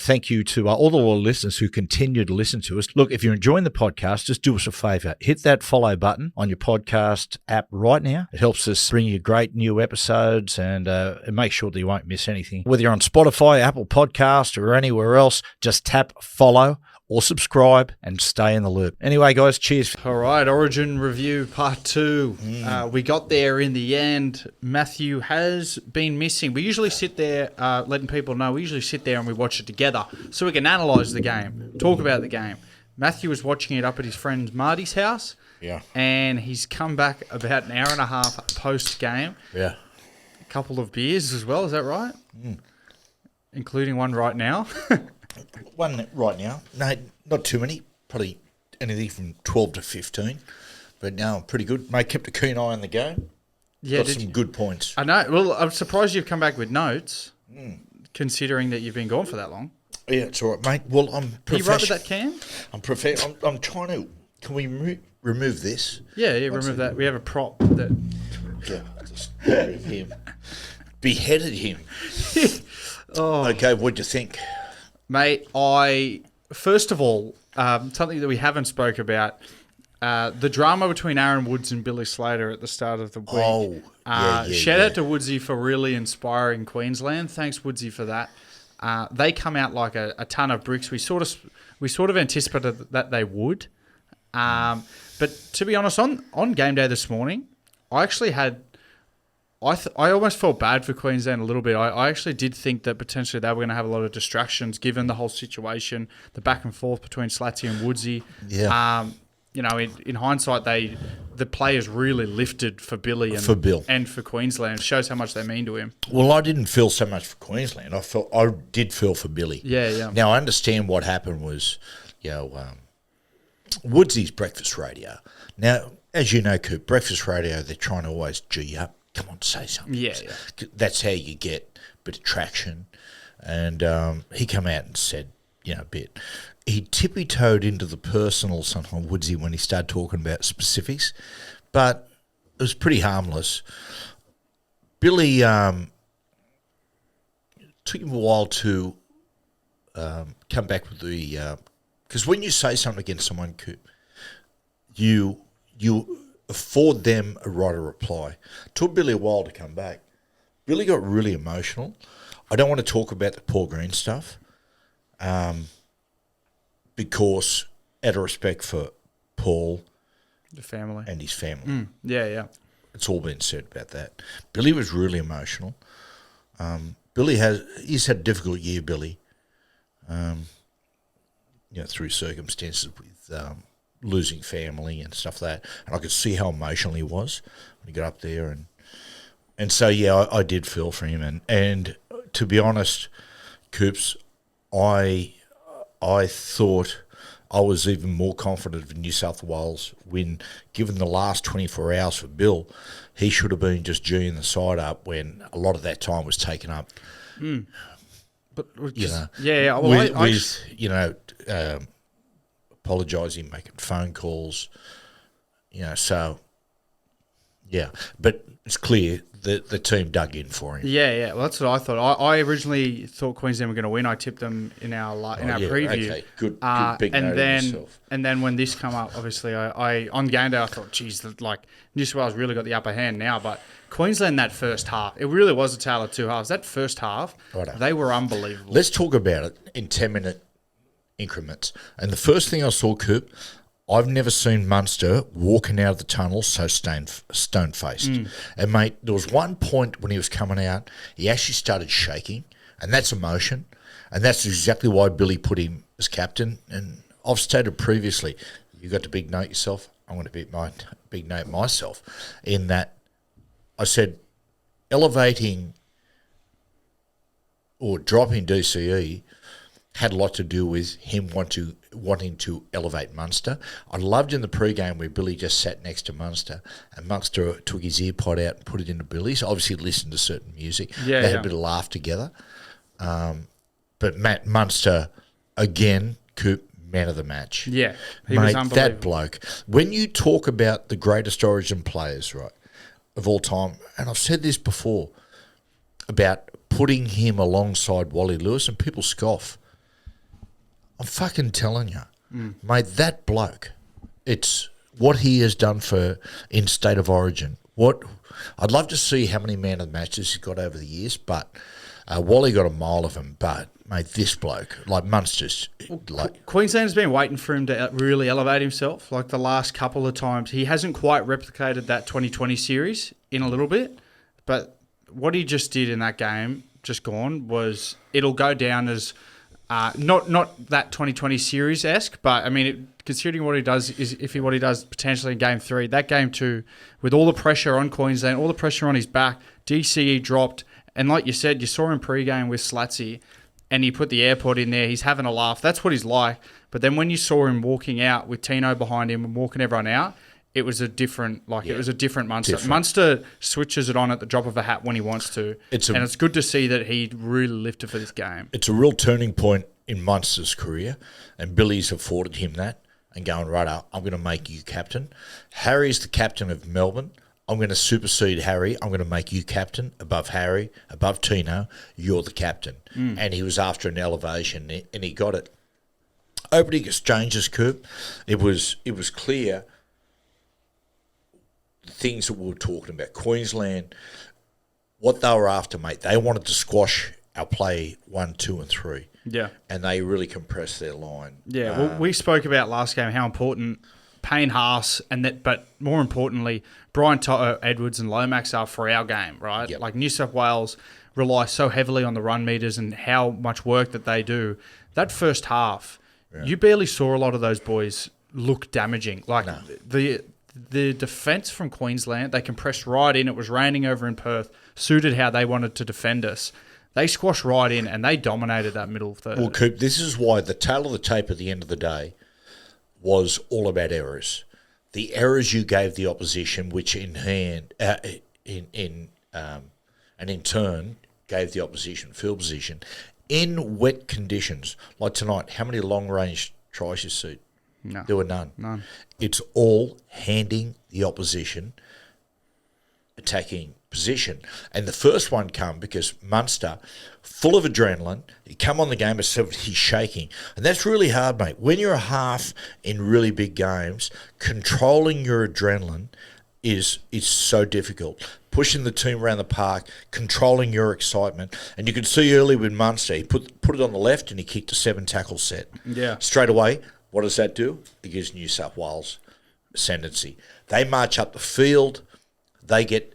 thank you to all the loyal listeners who continue to listen to us. Look, if you're enjoying the podcast, just do us a favor. Hit that follow button on your podcast app right now. It helps us bring you great new episodes and make sure that you won't miss anything. Whether you're on Spotify, Apple Podcast, or anywhere else, just tap follow or subscribe and stay in the loop. Anyway, guys, cheers. All right, Origin Review Part 2. We got there in the end. Matthew has been missing. We usually sit there, letting people know, we usually sit there and we watch it together so we can analyse the game, talk about the game. Matthew was watching it up at his friend Marty's house. Yeah. And he's come back about an hour and a half post-game. Yeah. A couple of beers as well, is that right? Including one right now. One right now. No, not too many. Probably anything from 12 to 15. But no, pretty good. Mate, kept a keen eye on the game. Yeah, got some good points. I know. Well, I'm surprised you've come back with notes, considering that you've been gone for that long. Yeah, it's all right, mate. Well, I'm Are you right with that can? I'm trying to... Can we remove this? Yeah, remove that. We have a prop that... Yeah, just him. Beheaded him. Okay, what'd you think? Mate, first of all, something that we haven't spoke about, the drama between Aaron Woods and Billy Slater at the start of the week. Shout out to Woodsy for really inspiring Queensland. Thanks, Woodsy, for that. They come out like a ton of bricks. We sort of anticipated that they would. But to be honest, on game day this morning, I actually had... I almost felt bad for Queensland a little bit. I actually did think that potentially they were going to have a lot of distractions given the whole situation, the back and forth between Slatty and Woodsy. Yeah. In hindsight, the players really lifted for Billy and for Queensland. It shows how much they mean to him. Well, I didn't feel so much for Queensland. I did feel for Billy. Yeah. Now, I understand what happened was, Woodsy's breakfast radio. Now, as you know, Coop, breakfast radio, they're trying to always G you up. Come on, say something. Yeah. That's how you get a bit of traction. And he came out and said, a bit. He tippy-toed into the personal sometime, Woodsy, when he started talking about specifics. But it was pretty harmless. Billy took him a while to come back with the... Because when you say something against someone, you afford them a right of reply. It took Billy a while to come back. Billy got really emotional. I don't want to talk about the Paul Green stuff because out of respect for Paul the family and his family. Yeah. It's all been said about that. Billy was really emotional. He's had a difficult year, Billy, through circumstances with... losing family and stuff like that, and I could see how emotional he was when he got up there, and so I did feel for him, and to be honest, Coops, I thought I was even more confident of New South Wales when, given the last 24 hours for Bill, he should have been just G'ing the side up when a lot of that time was taken up. But apologising, making phone calls, but it's clear that the team dug in for him. Yeah. Well, that's what I thought. I originally thought Queensland were going to win. I tipped them in our preview. Okay, good big and note of yourself. And then when this come up, obviously, I on game day I thought, geez, New South Wales really got the upper hand now. But Queensland that first half, it really was a tale of two halves. That first half, they were unbelievable. Let's talk about it in 10-minute increments. And the first thing I saw, Coop, I've never seen Munster walking out of the tunnel so stone-faced. And, mate, there was one point when he was coming out, he actually started shaking, and that's emotion. And that's exactly why Billy put him as captain. And I've stated previously, you got to big note yourself. I'm going to big note myself in that I said elevating or dropping DCE had a lot to do with him wanting to elevate Munster. I loved in the pre-game where Billy just sat next to Munster and Munster took his ear pod out and put it into Billy's. Obviously listened to certain music. They had a bit of laugh together. But Munster, again, Coop, man of the match. Yeah, he was unbelievable. That bloke. When you talk about the greatest Origin players, right, of all time, and I've said this before, about putting him alongside Wally Lewis, and people scoff. I'm fucking telling you, mate, that bloke, it's what he has done in State of Origin. I'd love to see how many man of the matches he's got over the years, but Wally got a mile of him. But mate, this bloke, like Munster's, Queensland's been waiting for him to really elevate himself. Like the last couple of times, he hasn't quite replicated that 2020 series in a little bit, but what he just did in that game, just gone, was it'll go down as not that 2020 series-esque, but I mean, considering what he does what he does potentially in Game 3, that Game 2, with all the pressure on Queensland, all the pressure on his back, DCE dropped, and like you said, you saw him pre-game with Slatsy, and he put the airport in there. He's having a laugh. That's what he's like. But then when you saw him walking out with Tino behind him and walking everyone out, it was a different, it was a different Munster. Different. Munster switches it on at the drop of a hat when he wants to. And it's good to see that he really lifted for this game. It's a real turning point in Munster's career, and Billy's afforded him that and going, right up, I'm going to make you captain. Harry's the captain of Melbourne. I'm going to supersede Harry. I'm going to make you captain above Harry, above Tino. You're the captain. And he was after an elevation, and he got it. Opening exchanges, Coop, it was clear the things that we were talking about. Queensland, what they were after, mate, they wanted to squash our play 1, 2 and 3. Yeah. And they really compressed their line. Yeah, well, we spoke about last game how important Payne Haas but more importantly, Brian Toto, Edwards and Lomax are for our game, right? Yep. Like New South Wales rely so heavily on the run meters and how much work that they do. That first half, you barely saw a lot of those boys look damaging. Like the defence from Queensland, they compressed right in. It was raining over in Perth, suited how they wanted to defend us. They squashed right in and they dominated that middle third. Well, Coop, this is why the tail of the tape at the end of the day was all about errors. The errors you gave the opposition, which in turn gave the opposition field position in wet conditions. Like tonight, how many long-range tries you see? No. There were none. None. It's all handing the opposition attacking position. And the first one come because Munster, full of adrenaline, he come on the game, he's shaking. And that's really hard, mate. When you're a half in really big games, controlling your adrenaline is so difficult. Pushing the team around the park, controlling your excitement. And you could see early with Munster, he put it on the left and he kicked a 7-tackle set. Yeah. Straight away, what does that do? It gives New South Wales ascendancy. They march up the field. They get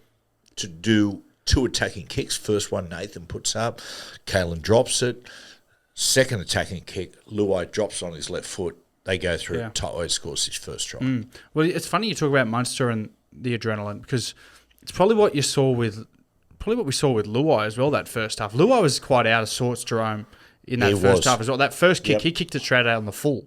to do 2 attacking kicks. First one Nathan puts up. Kalen drops it. Second attacking kick, Luai drops on his left foot. They go through it. Toto scores his first try. Well, it's funny you talk about Munster and the adrenaline because it's probably what we saw with Luai as well that first half. Luai was quite out of sorts, Jerome, in that first half as well. That first kick, he kicked it straight out on the full.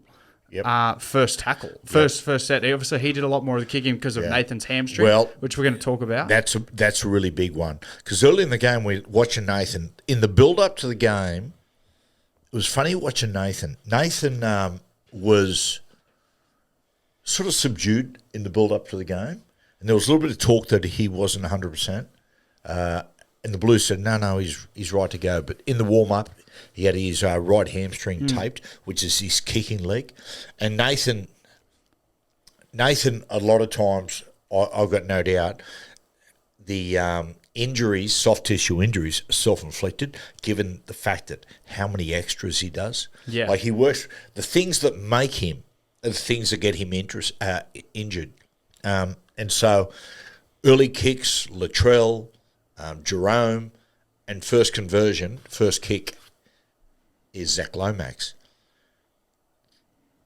Yep. First tackle, first set. Obviously, he did a lot more of the kicking because of Nathan's hamstring, which we're going to talk about. That's a really big one because early in the game we're watching Nathan. In the build-up to the game, it was funny watching Nathan. Nathan was sort of subdued in the build-up to the game, and there was a little bit of talk that he wasn't 100%. And the Blues said, no, he's right to go. But in the warm-up, he had his right hamstring taped, which is his kicking leg. And Nathan, a lot of times, I've got no doubt, the injuries, soft tissue injuries, are self-inflicted, given the fact that how many extras he does. Yeah. Like he works, the things that make him are the things that get him injured. And so early kicks, Latrell, Jerome, and first kick is Zach Lomax.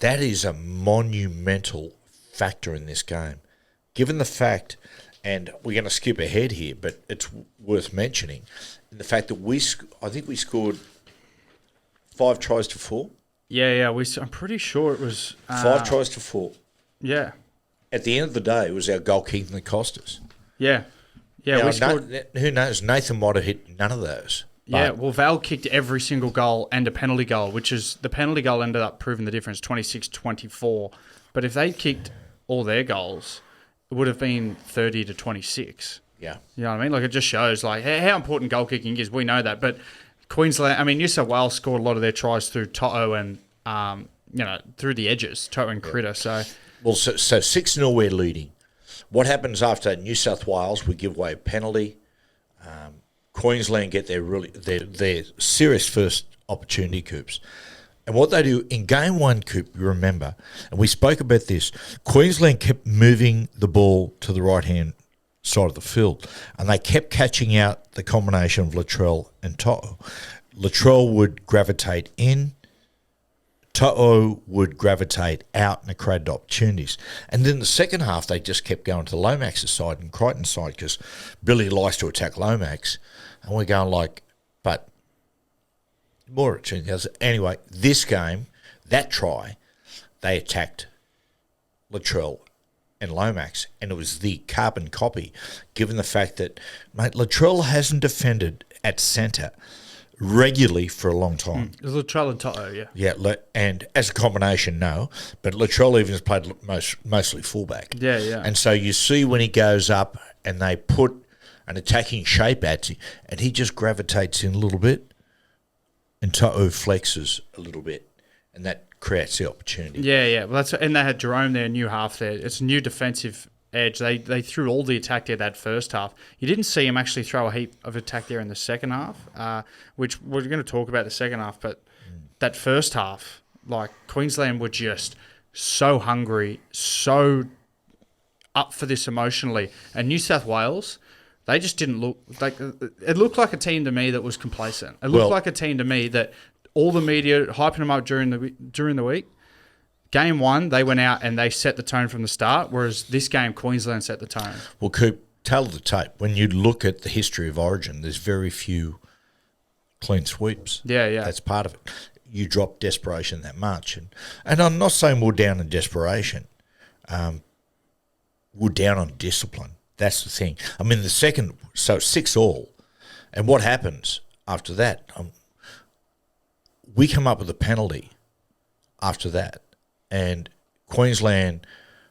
That is a monumental factor in this game. Given the fact, and we're going to skip ahead here, but it's worth mentioning, in the fact that I think we scored 5 tries to 4. Yeah. I'm pretty sure it was 5 tries to 4. Yeah. At the end of the day, it was our goal kicking that cost us. Yeah. Yeah, we scored. Who knows? Nathan might have hit none of those. Yeah, well, Val kicked every single goal and a penalty goal, which is the penalty goal ended up proving the difference, 26-24. But if they kicked all their goals, it would have been 30-26. Yeah. You know what I mean? Like, it just shows like how important goal kicking is. We know that. But Queensland, New South Wales scored a lot of their tries through Toto and through the edges, Toto and Critter. So 6-0 we're leading. What happens after New South Wales? We give away a penalty. Queensland get their serious first opportunity, Coops. And what they do in game one, Coop, you remember, and we spoke about this, Queensland kept moving the ball to the right-hand side of the field, and they kept catching out the combination of Latrell and Toto. Latrell would gravitate in, Toto would gravitate out, and it created opportunities. And then the second half, they just kept going to Lomax's side and Crichton's side because Billy likes to attack Lomax, and we're going like, but more opportunities. Anyway, this game, that try, they attacked Latrell and Lomax, and it was the carbon copy, given the fact that, mate, Latrell hasn't defended at centre regularly for a long time. Latrell and Toto, yeah. Yeah, and as a combination, no, but Latrell even has played mostly fullback. Yeah, yeah. And so you see when he goes up and they put an attacking shape at him, and he just gravitates in a little bit, and Toto flexes a little bit, and that creates the opportunity. Yeah, yeah. Well, and they had Jerome there, new half there. It's a new defensive edge. They threw all the attack there that first half. You didn't see him actually throw a heap of attack there in the second half, which we're going to talk about the second half. But that first half, like Queensland were just so hungry, so up for this emotionally. And New South Wales, they just didn't look like it. Looked like a team to me that was complacent. It looked like a team to me that all the media hyping them up during the week. Game one, they went out and they set the tone from the start, whereas this game, Queensland set the tone. Well, Coop, tell the tape. When you look at the history of Origin, there's very few clean sweeps. Yeah, yeah. That's part of it. You drop desperation that much. And I'm not saying we're down in desperation. We're down on discipline. That's the thing. I mean, the second, so 6-all. And what happens after that? We come up with a penalty after that. And Queensland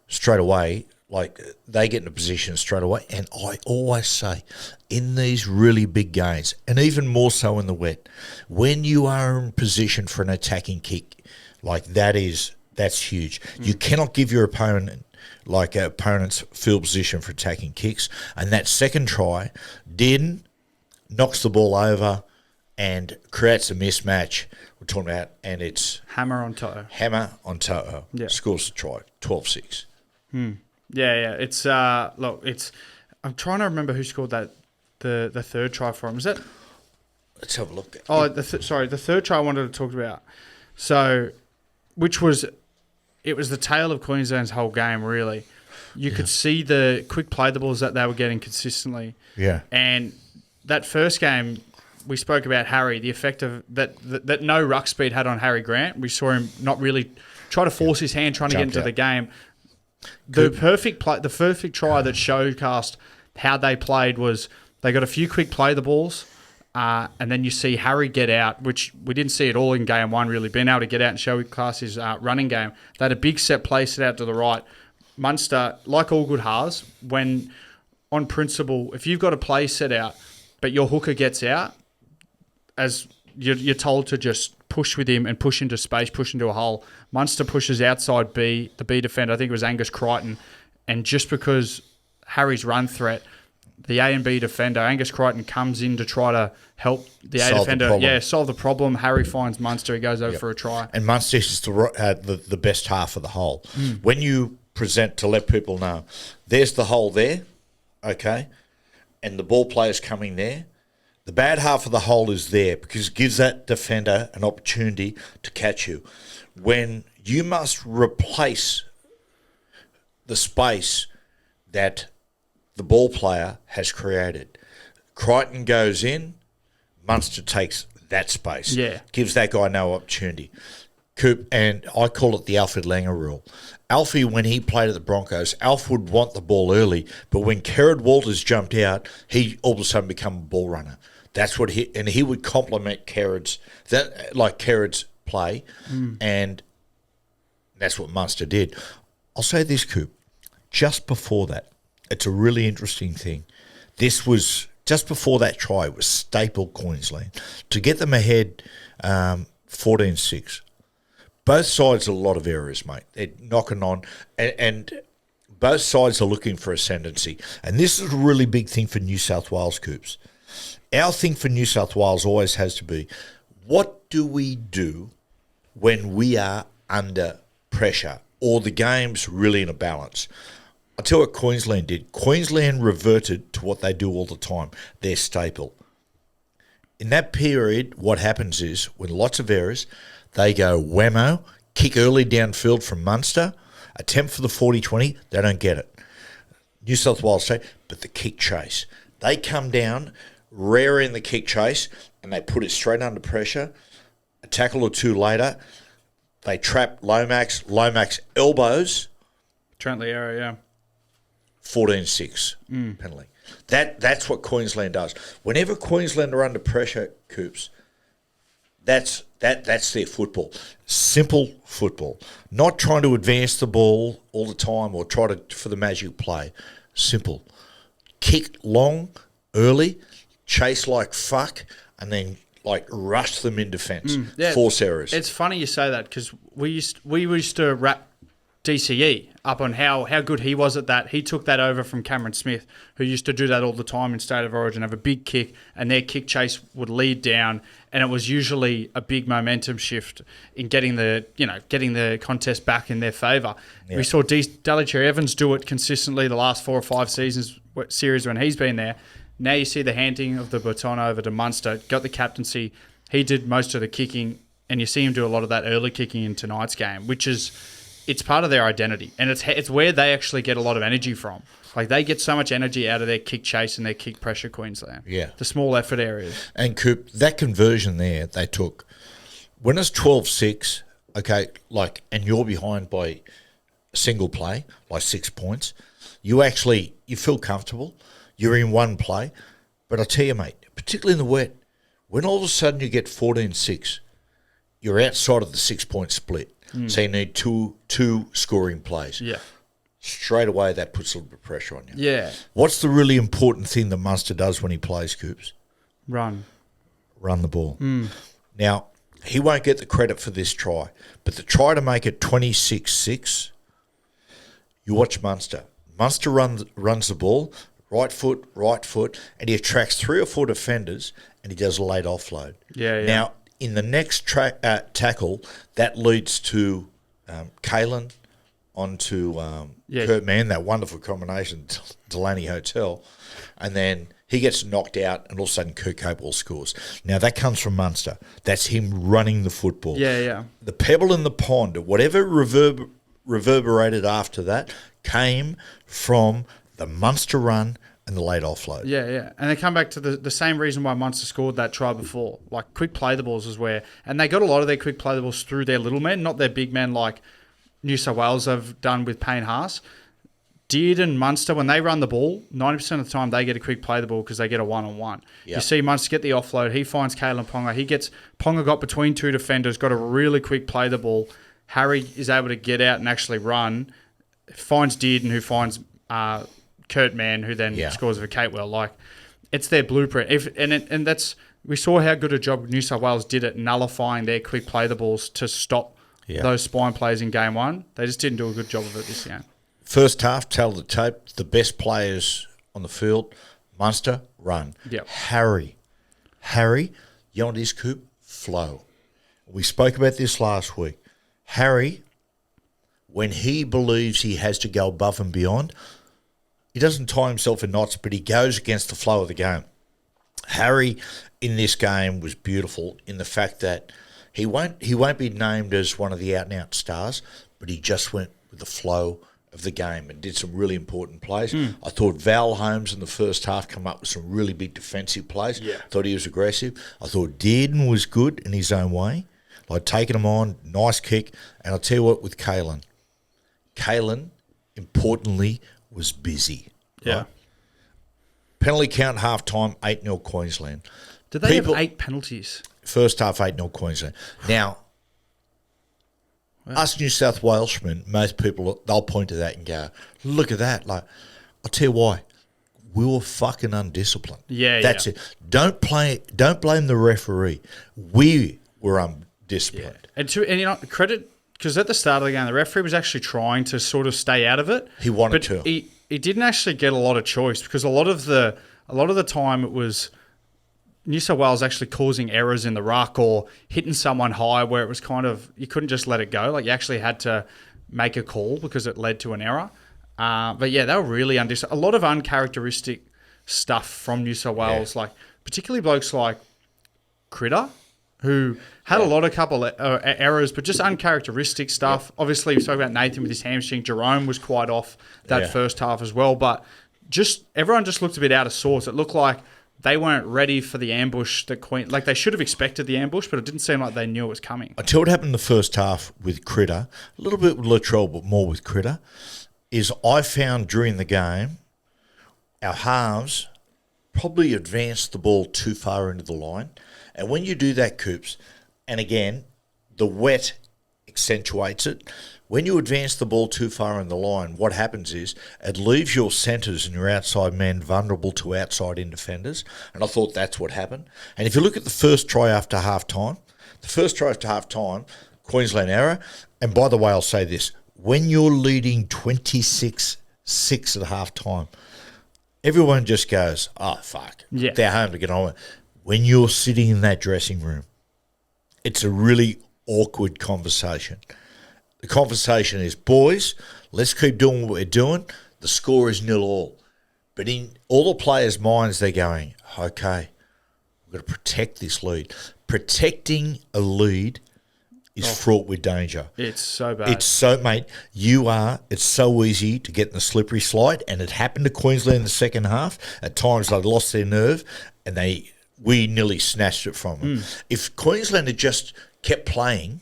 straight away, like they get in a position straight away. And I always say, in these really big games, and even more so in the wet, when you are in position for an attacking kick, like that's huge. You cannot give your opponent opponent's field position for attacking kicks. And that second try knocks the ball over and creates a mismatch we're talking about, and it's Hammer on Toto. Yeah. Scores the try, 12-6. Yeah, yeah. It's I'm trying to remember who scored that the third try for him. Was that? Let's have a look. Oh, the third try I wanted to talk about. So, it was the tale of Queensland's whole game, really. You could see the quick play the balls that they were getting consistently. Yeah. And that first game, we spoke about Harry, the effect of that no ruck speed had on Harry Grant. We saw him not really try to force his hand, trying to get into the game. The perfect try that showcased how they played was they got a few quick play the balls, and then you see Harry get out, which we didn't see at all in game one, really. Being able to get out and show class his running game. They had a big set play set out to the right. Munster, like all good halves, when on principle, if you've got a play set out, but your hooker gets out, as you're told to just push with him and push into space, push into a hole. Munster pushes outside the B defender, I think it was Angus Crichton, and just because Harry's run threat, the A and B defender, Angus Crichton, comes in to try to help the A defender. Solve the problem. Harry finds Munster, he goes over for a try. And Munster is the best half of the hole. When you present to let people know, there's the hole there, okay, and the ball player's coming there. The bad half of the hole is there because it gives that defender an opportunity to catch you. When you must replace the space that the ball player has created. Crichton goes in, Munster takes that space. Yeah. Gives that guy no opportunity. Coop, and I call it the Alfred Langer rule. Alfie, when he played at the Broncos, Alf would want the ball early, but when Kerrod Walters jumped out, he all of a sudden became a ball runner. That's what he would complement Kerrod's play, and that's what Munster did. I'll say this, Coop, just before that, it's a really interesting thing. This was, just before that try, was staple Queensland. To get them ahead 14-6, both sides are a lot of errors, mate. They're knocking on, and both sides are looking for ascendancy. And this is a really big thing for New South Wales, Coops. Our thing for New South Wales always has to be, what do we do when we are under pressure or the game's really in a balance? I'll tell you what Queensland did. Queensland reverted to what they do all the time, their staple. In that period, what happens is, when lots of errors, they go whammo, kick early downfield from Munster, attempt for the 40-20, they don't get it. New South Wales State, but the kick chase. They come down, rare in the kick chase, and they put it straight under pressure. A tackle or two later, they trap Lomax elbows. Trent Leara, yeah. 14-6 penalty. That's what Queensland does. Whenever Queensland are under pressure, Coops, that's their football. Simple football. Not trying to advance the ball all the time or try to for the magic play. Simple. Kick long, early, chase like fuck, and then rush them in defence. Force errors. It's funny you say that because we used to wrap DCE up on how good he was at that. He took that over from Cameron Smith, who used to do that all the time in State of Origin, have a big kick, and their kick chase would lead down, and it was usually a big momentum shift in getting the contest back in their favour. Yeah. We saw Dalicher Evans do it consistently the last 4 or 5 series when he's been there. Now you see the handing of the baton over to Munster, got the captaincy. He did most of the kicking, and you see him do a lot of that early kicking in tonight's game, which is... It's part of their identity, and it's where they actually get a lot of energy from. Like, they get so much energy out of their kick chase and their kick pressure, Queensland. Yeah. The small effort areas. And, Coop, that conversion there they took, when it's 12-6, okay, and you're behind by a single play, 6 points, you feel comfortable. You're in one play. But I tell you, mate, particularly in the wet, when all of a sudden you get 14-6, you're outside of the 6-point split. So you need two scoring plays. Yeah. Straight away, that puts a little bit of pressure on you. Yeah. What's the really important thing that Munster does when he plays, Coops? Run the ball. Now, he won't get the credit for this try, but the try to make it 26-6, you watch Munster. Munster runs the ball, right foot, and he attracts 3 or 4 defenders, and he does a late offload. Yeah. Now, in the next tackle, that leads to Kalen onto Kurt Mann, that wonderful combination, Delaney Hotel, and then he gets knocked out, and all of a sudden Kurt Capewell scores. Now, that comes from Munster. That's him running the football. Yeah. The pebble in the pond, whatever reverberated after that, came from the Munster run and the late offload. Yeah. And they come back to the same reason why Munster scored that try before. Like, quick play the balls is where... And they got a lot of their quick play the balls through their little men, not their big men like New South Wales have done with Payne Haas. Deard and Munster, when they run the ball, 90% of the time they get a quick play the ball because they get a one-on-one. Yep. You see Munster get the offload. He finds Kalen Ponga. Ponga got between 2 defenders, got a really quick play the ball. Harry is able to get out and actually run. Finds Dearden, who finds... Kurt Mann, who then scores for Capewell. It's their blueprint. We saw how good a job New South Wales did at nullifying their quick play the balls to stop those spine plays in game 1. They just didn't do a good job of it this game. First half, tell the tape, the best players on the field, Munster, run. Yep. Harry, you know what his Coop? Flow. We spoke about this last week. Harry, when he believes he has to go above and beyond, he doesn't tie himself in knots, but he goes against the flow of the game. Harry in this game was beautiful in the fact that he won't be named as one of the out-and-out stars, but he just went with the flow of the game and did some really important plays. I thought Val Holmes in the first half come up with some really big defensive plays. Yeah. Thought he was aggressive. I thought Dearden was good in his own way, taking him on, nice kick. And I'll tell you what, with Kalen, importantly, was busy. Yeah. Right? Penalty count half-time, 8-0 Queensland. Did they have 8 penalties? First half, 8-0 Queensland. Now, us New South Welshmen, most people, they'll point to that and go, look at that. I'll tell you why. We were fucking undisciplined. That's it. Don't blame the referee. We were undisciplined. Yeah. And credit because at the start of the game, the referee was actually trying to sort of stay out of it. He wanted but to. He didn't actually get a lot of choice because a lot of the time it was New South Wales actually causing errors in the ruck or hitting someone high where it was kind of, you couldn't just let it go. Like, you actually had to make a call because it led to an error. But yeah, they were really a lot of uncharacteristic stuff from New South Wales, like particularly blokes like Critter, who had a couple errors, but just uncharacteristic stuff. Obviously, we spoke about Nathan with his hamstring. Jerome was quite off that first half as well. But everyone just looked a bit out of sorts. It looked like they weren't ready for the ambush that like they should have expected the ambush, but it didn't seem like they knew it was coming. I tell you what happened in the first half with Critter, a little bit with Latrell, but more with Critter, is I found during the game our halves probably advanced the ball too far into the line. And when you do that, Coops, and again, the wet accentuates it, when you advance the ball too far in the line, what happens is it leaves your centres and your outside men vulnerable to outside-in defenders, and I thought that's what happened. And if you look at the first try after half-time, Queensland error, and by the way, I'll say this, when you're leading 26-6 at half-time, everyone just goes, oh, fuck, they're home to get on with it. When you're sitting in that dressing room, it's a really awkward conversation. The conversation is, boys, let's keep doing what we're doing. The score is 0-0. But in all the players' minds, they're going, okay, we've got to protect this lead. Protecting a lead is fraught with danger. It's so bad. It's so so easy to get in the slippery slide, and it happened to Queensland in the second half. At times they lost their nerve, and we nearly snatched it from them. If Queensland had just kept playing,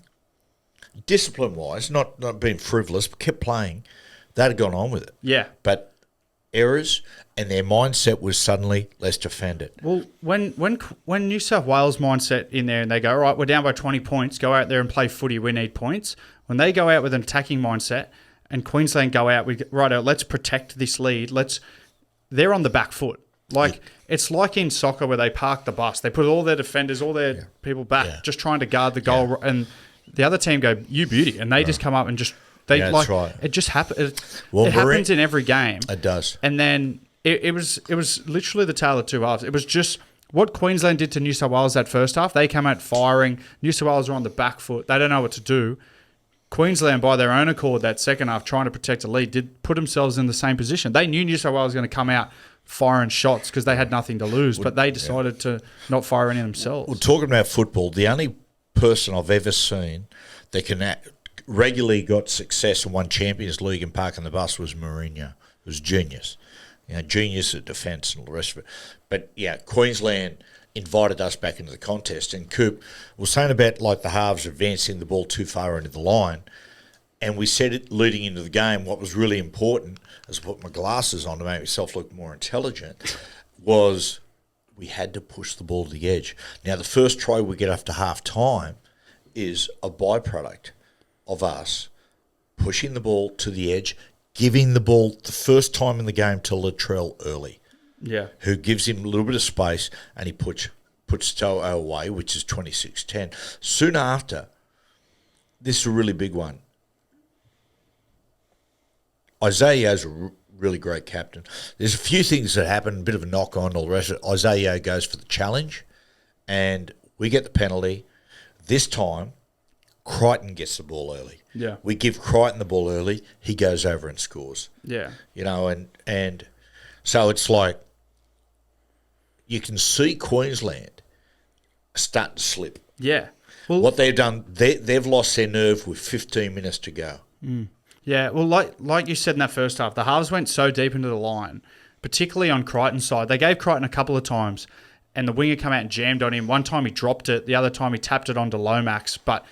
discipline-wise, not being frivolous, but kept playing, they'd have gone on with it. Yeah. But errors, and their mindset was suddenly, let's defend it. Well, when New South Wales mindset in there and they go, all right, we're down by 20 points, go out there and play footy, we need points. When they go out with an attacking mindset and Queensland go out, let's protect this lead, they're on the back foot. It's like in soccer where they park the bus. They put all their defenders, all their people back, just trying to guard the goal. And the other team go, you beauty. And they just come up and just... that's right. It just happens. It happens in every game. It does. And then it was literally the tale of two halves. It was just what Queensland did to New South Wales that first half. They came out firing. New South Wales were on the back foot. They don't know what to do. Queensland, by their own accord, that second half, trying to protect a lead, did put themselves in the same position. They knew New South Wales was going to come out firing shots because they had nothing to lose, but they decided to not fire any themselves. Well, talking about football, the only person I've ever seen that can regularly got success and won Champions League and parking the bus was Mourinho. It was genius. Genius at defence and all the rest of it. But, Queensland invited us back into the contest. And Coop was saying about the halves advancing the ball too far into the line. And we said it leading into the game, what was really important, as I put my glasses on to make myself look more intelligent, was we had to push the ball to the edge. Now, the first try we get after half-time is a byproduct of us pushing the ball to the edge, giving the ball the first time in the game to Latrell early, who gives him a little bit of space, and he puts To'o away, which is 26-10. Soon after, this is a really big one. Isaiah's a really great captain. There's a few things that happen, a bit of a knock-on, all the rest of it. Isaiah goes for the challenge, and we get the penalty. This time, Crichton gets the ball early. Yeah. We give Crichton the ball early. He goes over and scores. Yeah. And so it's like you can see Queensland start to slip. Yeah. Well, what they've done, they've lost their nerve with 15 minutes to go. Yeah, well, like you said in that first half, the halves went so deep into the line, particularly on Crichton's side. They gave Crichton a couple of times, and the winger came out and jammed on him. One time he dropped it, the other time he tapped it onto Lomax. But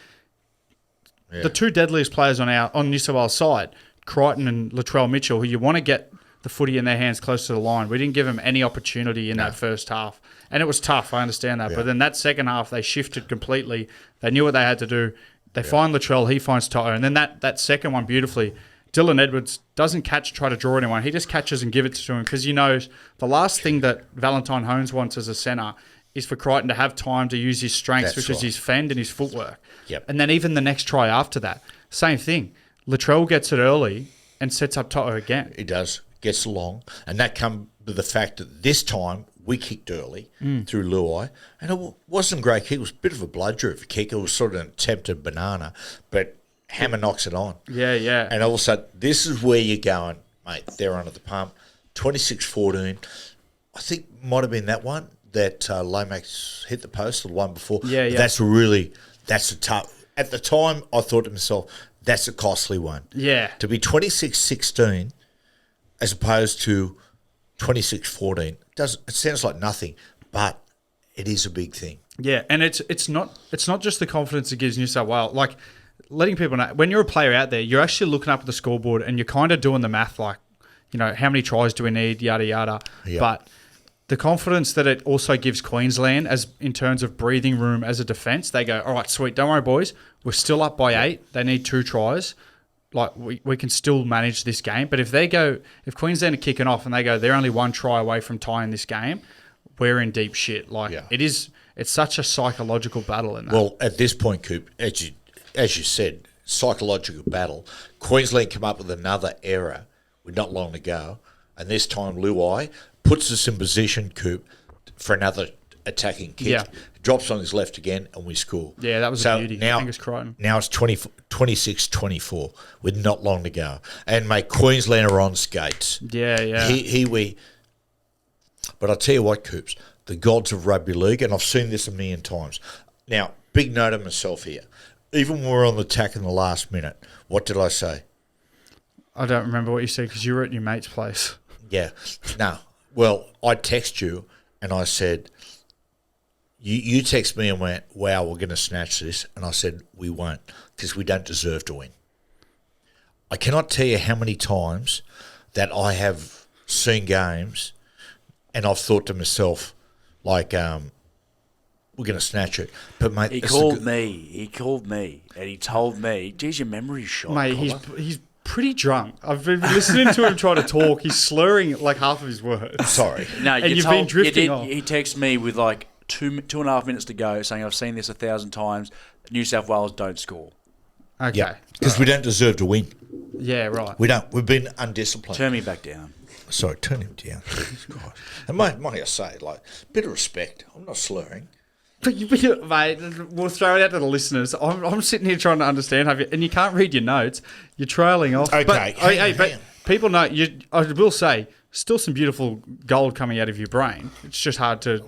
the two deadliest players on New South Wales side, Crichton and Latrell Mitchell, who you want to get the footy in their hands close to the line. We didn't give them any opportunity in that first half. And it was tough, I understand that. Yeah. But then that second half, they shifted completely. They knew what they had to do. They find Latrell, he finds To'o. And then that second one beautifully, Dylan Edwards doesn't try to draw anyone. He just catches and gives it to him because he knows the last thing that Valentine Holmes wants as a centre is for Crichton to have time to use his strengths, which is his fend and his footwork. Yep. And then even the next try after that, same thing. Latrell gets it early and sets up Toto again. He does. Gets along. And that comes with the fact that this time we kicked early through Luai. And it wasn't a great kick. It was a bit of a bludger kick. It was sort of an attempted banana. But Hammer knocks it on. Yeah, yeah. And all of a sudden, this is where you're going, mate. They're under the pump. 26-14. I think might have been that one that Lomax hit the post or the one before. Yeah, yeah. That's a tough. At the time, I thought to myself, that's a costly one. Yeah. To be 26-16 as opposed to 26-14, it sounds like nothing, but it is a big thing. Yeah, and it's not just the confidence it gives New South Wales. Like, letting people know, when you're a player out there, you're actually looking up at the scoreboard and you're kind of doing the math like, how many tries do we need, yada, yada. Yep. But the confidence that it also gives Queensland as in terms of breathing room as a defence, they go, all right, sweet, don't worry, boys. We're still up by 8. They need 2 tries. Like, we can still manage this game. But if Queensland are kicking off and they go, they're only 1 try away from tying this game, we're in deep shit. Like, it's such a psychological battle in that. Well, at this point, Coop, as you said, psychological battle. Queensland come up with another error with not long to go, and this time Luai puts us in position, Coop, for another attacking kick. Yeah. Drops on his left again, and we score. Yeah, that was a beauty. Angus Crichton. Now it's 26-24 with not long to go. And, mate, Queensland are on skates. Yeah, yeah. But I'll tell you what, Coops, the gods of rugby league, and I've seen this a million times. Now, big note of myself here. Even when we're on the attack in the last minute, what did I say? I don't remember what you said because you were at your mate's place. Yeah. No. Well, I text you and I said, you text me and went, wow, we're going to snatch this. And I said, we won't because we don't deserve to win. I cannot tell you how many times that I have seen games and I've thought to myself, like, we're going to snatch it. But, mate, He called me and he told me, geez, your memory's shot. Mate, he's pretty drunk. I've been listening to him try to talk. He's slurring like half of his words. Sorry. No, and you've been drifting off. He texted me with like 2.5 minutes to go saying, I've seen this 1,000 times. New South Wales don't score. Okay. Yeah, because we don't deserve to win. Yeah, right. We don't. We've been undisciplined. Turn me back down. Sorry, turn him down. And might I say, like, bit of respect. I'm not slurring. But mate, we'll throw it out to the listeners. I'm sitting here trying to understand, and you can't read your notes. You're trailing off. Okay, but people know. I will say, still some beautiful gold coming out of your brain. It's just hard to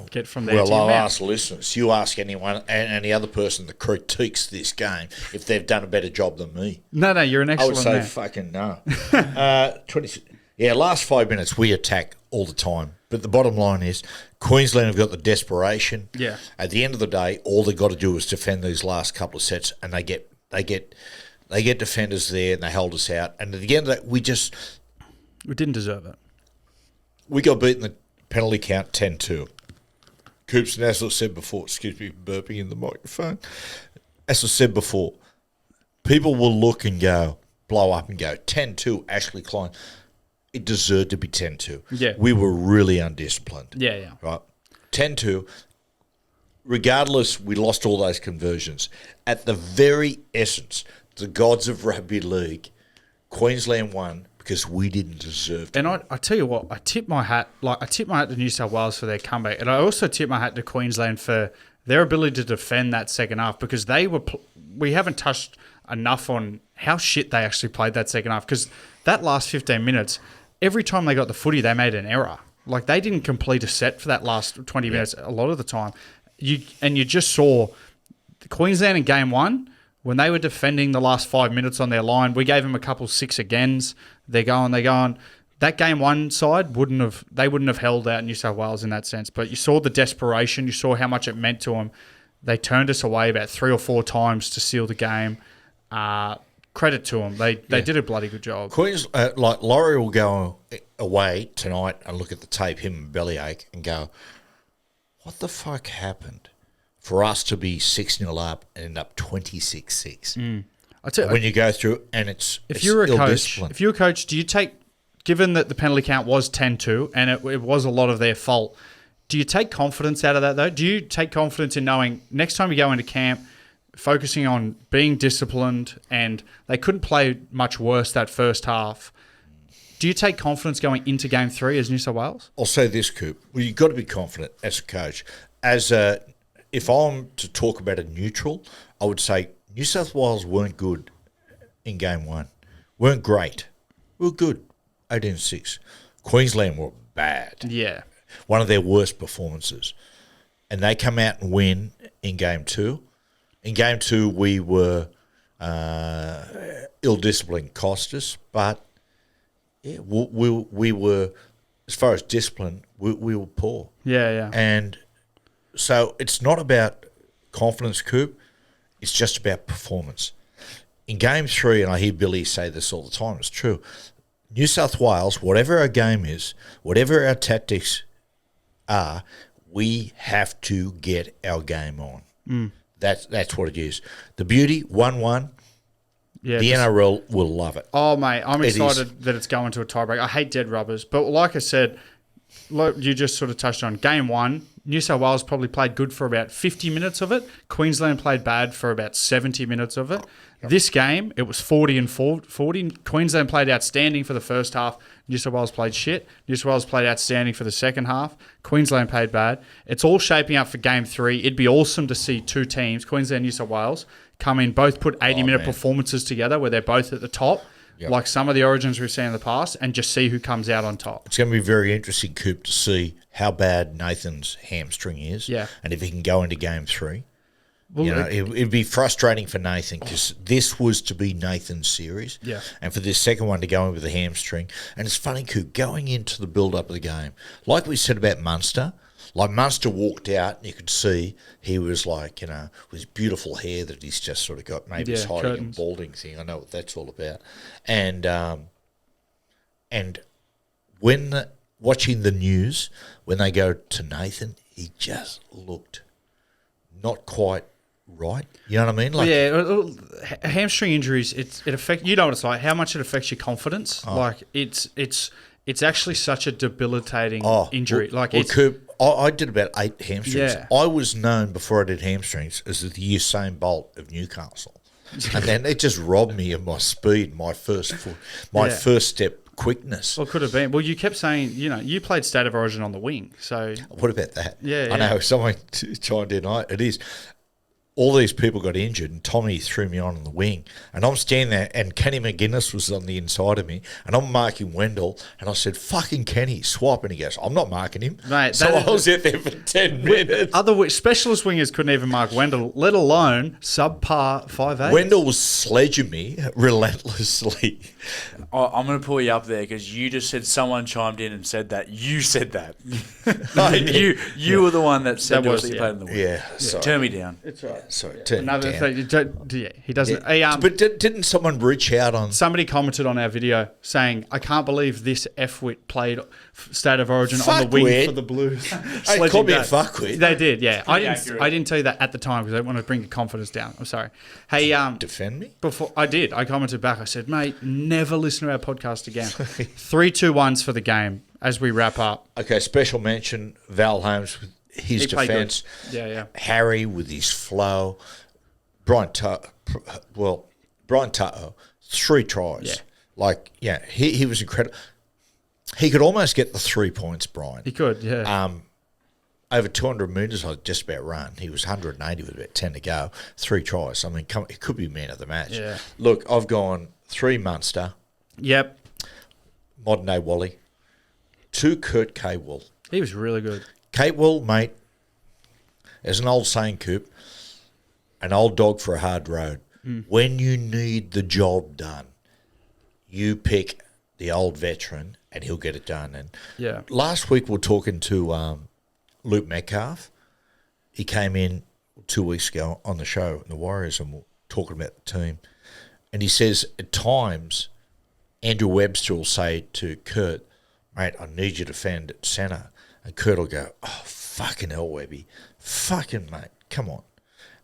get from there. Well, to your I'll mouth. ask the listeners. You ask anyone and any other person that critiques this game if they've done a better job than me. No, you're an excellent I would say man. fucking no. 20. Yeah, last 5 minutes we attack all the time. But the bottom line is Queensland have got the desperation. Yeah. At the end of the day, all they've got to do is defend these last couple of sets, and they get defenders there, and they hold us out. And at the end of that, we didn't deserve it. We got beaten the penalty count 10-2. Coops, and as I said before, excuse me for burping in the microphone. As I said before, people will look and go, blow up and go, 10-2, Ashley Klein. It deserved to be 10-2. Yeah. We were really undisciplined. Yeah. Right? 10-2. Regardless, we lost all those conversions. At the very essence, the gods of rugby league, Queensland won because we didn't deserve to. And I tell you what, I tip my hat to New South Wales for their comeback, and I also tip my hat to Queensland for their ability to defend that second half because we haven't touched enough on how shit they actually played that second half because that last 15 minutes, every time they got the footy, they made an error. Like, they didn't complete a set for that last 20 minutes a lot of the time. You just saw the Queensland in game one, when they were defending the last 5 minutes on their line, we gave them a couple 6 agains. They're going. That game one side wouldn't have held out New South Wales in that sense. But you saw the desperation. You saw how much it meant to them. They turned us away about 3 or 4 times to seal the game. Credit to them. They did a bloody good job. Like Laurie will go away tonight and look at the tape, him and bellyache, and go, what the fuck happened for us to be 6-0 up and end up 26-6? When you go through and if you're a coach, do you take, given that the penalty count was 10-2 and it was a lot of their fault, do you take confidence out of that though? Do you take confidence in knowing next time you go into camp, focusing on being disciplined, and they couldn't play much worse that first half. Do you take confidence going into Game 3 as New South Wales? I'll say this, Coop. Well, you've got to be confident as a coach. If I'm to talk about a neutral, I would say New South Wales weren't good in Game 1. Weren't great. We were good, 18-6. Queensland were bad. Yeah. One of their worst performances. And they come out and win in Game 2. In Game 2, we were ill-disciplined, cost us, but yeah, we were, as far as discipline, we were poor. Yeah. And so it's not about confidence, Coop. It's just about performance. In Game 3, and I hear Billy say this all the time, it's true, New South Wales, whatever our game is, whatever our tactics are, we have to get our game on. That's what it is. The beauty, 1-1, Yeah, the NRL will love it. Oh, mate, I'm excited that it's going to a tiebreak. I hate dead rubbers. But like I said, you just sort of touched on, Game 1, New South Wales probably played good for about 50 minutes of it. Queensland played bad for about 70 minutes of it. This game, it was 40-40. Queensland played outstanding for the first half. New South Wales played shit. New South Wales played outstanding for the second half. Queensland played bad. It's all shaping up for Game 3. It'd be awesome to see two teams, Queensland and New South Wales, come in, both put 80-minute performances together where they're both at the top, like some of the Origins we've seen in the past, and just see who comes out on top. It's going to be very interesting, Coop, to see how bad Nathan's hamstring is, and if he can go into Game 3. Well, it'd be frustrating for Nathan because this was to be Nathan's series, and for this second one to go in with a hamstring. And it's funny, Coop, going into the build-up of the game, like we said about Munster. Like Munster walked out and you could see he was like, with his beautiful hair that he's just sort of got, maybe he's hiding curtains. A balding thing. I know what that's all about. And when watching the news, when they go to Nathan, he just looked not quite right. You know what I mean? Like, hamstring injuries, it affects, you know what it's like, how much it affects your confidence. Like it's actually such a debilitating injury. Coop, I did about 8 hamstrings. Yeah. I was known before I did hamstrings as the Usain Bolt of Newcastle. And then it just robbed me of my speed, my first step quickness. Well, it could have been. Well, you kept saying, you played State of Origin on the wing. So what about that? Yeah. I know someone chimed in. It is. All these people got injured, and Tommy threw me on the wing. And I'm standing there, and Kenny McGuinness was on the inside of me, and I'm marking Wendell, and I said, fucking Kenny, swap. And he goes, I'm not marking him. Mate, so I was out there for 10 minutes. Other specialist wingers couldn't even mark Wendell, let alone subpar 5'8". Wendell was sledging me relentlessly. I'm going to pull you up there because you just said someone chimed in and said that. You said that. you were the one that said that you played in the wing. Yeah, sorry. Turn me down. It's right. Sorry, another thing. He doesn't. But didn't someone reach out on? Somebody commented on our video saying, "I can't believe this F-wit played State of Origin on the wing for the Blues." They called me a fuckwit. They did, yeah. I didn't tell you that at the time because I didn't want to bring your confidence down. I'm sorry. Hey, defend me. Before I did, I commented back. I said, "Mate, never listen to our podcast again." 3-2-1s for the game as we wrap up. Okay, special mention Val Holmes with his defence. Yeah. Harry with his flow. Brian Tutto, 3 tries. Yeah. He was incredible. He could almost get the 3 points, Brian. He could, yeah. Over 200 metres, I just about run. He was 180 with about 10 to go. 3 tries. I mean, it could be man of the match. Yeah. Look, I've gone 3 Munster. Yep. Modern day Wally. 2 Kurt Catewool. He was really good. Catewool, mate, there's an old saying, Coop, an old dog for a hard road. When you need the job done, you pick the old veteran and he'll get it done. And last week we were talking to Luke Metcalf. He came in 2 weeks ago on the show in the Warriors and we're talking about the team. And he says at times Andrew Webster will say to Kurt, mate, I need you to defend at centre. And Kurt will go, oh, fucking hell, Webby. Fucking, mate, come on.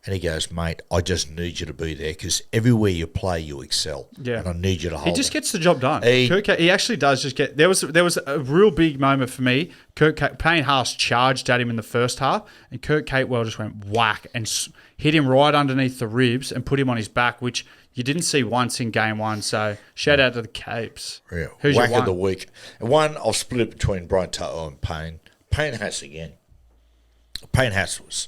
And he goes, mate, I just need you to be there because everywhere you play, you excel. Yeah. And I need you to hold He just it. gets the job done. He actually does just get... There was a real big moment for me. Payne Haas charged at him in the first half, and Kurt Catewell just went whack and hit him right underneath the ribs and put him on his back, which you didn't see once in game one. So shout out to the Capes. Yeah. Who's Whack your of the one? week. And one, I'll split it between Brian Toto and Payne. Payne Haas again. Payne Haas was...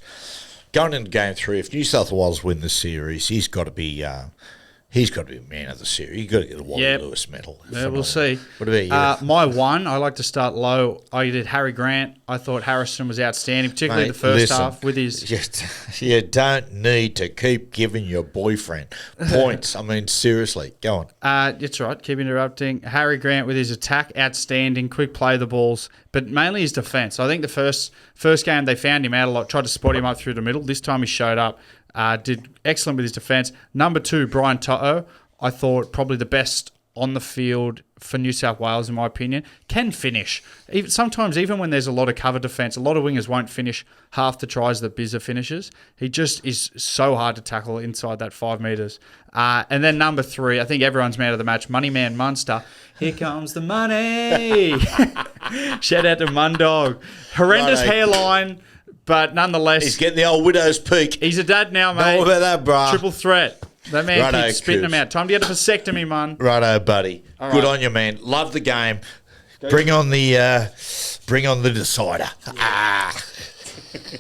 Going into game 3, if New South Wales win the series, he's got to be man of the series. He's got to get a Wally Lewis medal. Yeah, we'll see. What about you? My one, I like to start low. I did Harry Grant. I thought Harrison was outstanding, particularly Mate, the first listen, half with his... You don't need to keep giving your boyfriend points. I mean, seriously. Go on. It's right. Keep interrupting. Harry Grant with his attack, outstanding, quick play the balls, but mainly his defence. I think the first game they found him out a lot, tried to spot him up through the middle. This time he showed up, did excellent with his defence. Number 2, Brian Toto. I thought probably the best on the field for New South Wales, in my opinion. Can finish. Sometimes even when there's a lot of cover defence, a lot of wingers won't finish half the tries that Bizza finishes. He just is so hard to tackle inside that 5 metres. And then number 3, I think everyone's man of the match, Money Man Munster. Here comes the money. Shout out to Mundog. Horrendous hairline, but nonetheless... He's getting the old widow's peak. He's a dad now, mate. Know about that, brah. Triple threat. That man Righto, keeps spitting Coos. them out. Time to get a vasectomy, man. Righto, buddy. All Good right. on you, man. Love the game. Bring on the decider.